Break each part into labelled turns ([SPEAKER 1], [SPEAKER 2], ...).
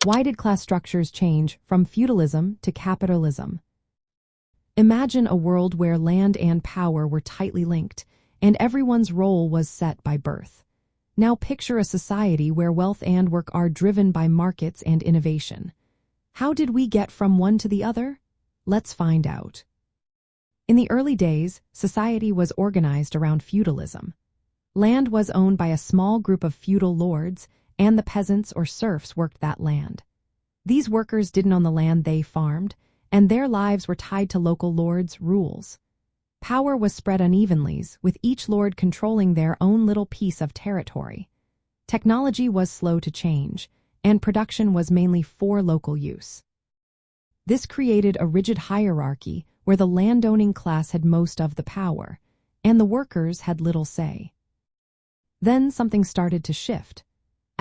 [SPEAKER 1] Why did class structures change from feudalism to capitalism? Imagine a world where land and power were tightly linked, and everyone's role was set by birth. Now picture a society where wealth and work are driven by markets and innovation. How did we get from one to the other? Let's find out. In the early days, society was organized around feudalism. Land was owned by a small group of feudal lords, and the peasants or serfs worked that land. These workers didn't own the land they farmed, and their lives were tied to local lords' rules. Power was spread unevenly, with each lord controlling their own little piece of territory. Technology was slow to change, and production was mainly for local use. This created a rigid hierarchy where the landowning class had most of the power, and the workers had little say. Then something started to shift.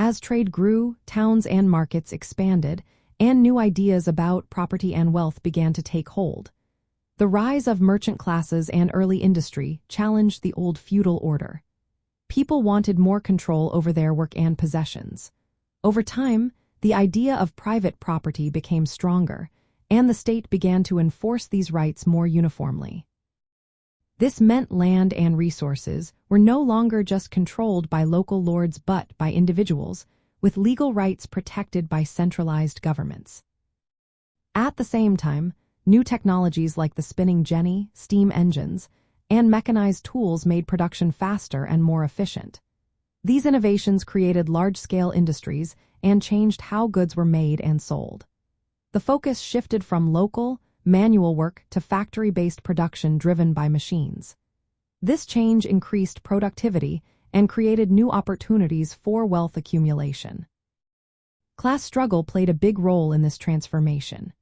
[SPEAKER 1] As trade grew, towns and markets expanded, and new ideas about property and wealth began to take hold. The rise of merchant classes and early industry challenged the old feudal order. People wanted more control over their work and possessions. Over time, the idea of private property became stronger, and the state began to enforce these rights more uniformly. This meant land and resources were no longer just controlled by local lords but by individuals, with legal rights protected by centralized governments. At the same time, new technologies like the spinning jenny, steam engines, and mechanized tools made production faster and more efficient. These innovations created large-scale industries and changed how goods were made and sold. The focus shifted from local, manual work to factory-based production driven by machines. This change increased productivity and created new opportunities for wealth accumulation. Class struggle played a big role in this transformation.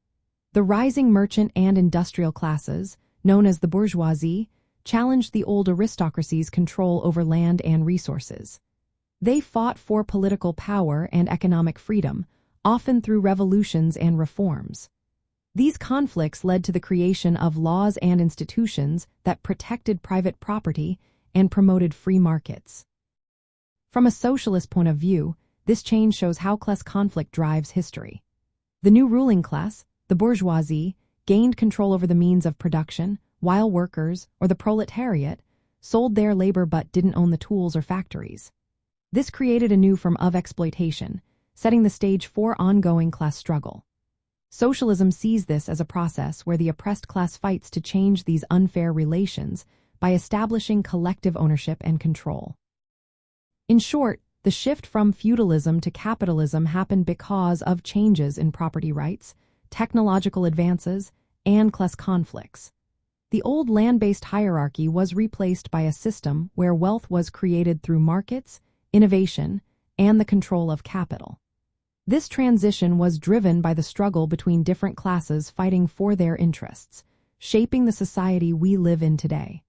[SPEAKER 1] The rising merchant and industrial classes, known as the bourgeoisie, challenged the old aristocracy's control over land and resources. They fought for political power and economic freedom, often through revolutions and reforms. These conflicts led to the creation of laws and institutions that protected private property and promoted free markets. From a socialist point of view, this change shows how class conflict drives history. The new ruling class, the bourgeoisie, gained control over the means of production, while workers, or the proletariat, sold their labor but didn't own the tools or factories. This created a new form of exploitation, setting the stage for ongoing class struggle. Socialism sees this as a process where the oppressed class fights to change these unfair relations by establishing collective ownership and control. In short, the shift from feudalism to capitalism happened because of changes in property rights, technological advances, and class conflicts. The old land-based hierarchy was replaced by a system where wealth was created through markets, innovation, and the control of capital. This transition was driven by the struggle between different classes fighting for their interests, shaping the society we live in today.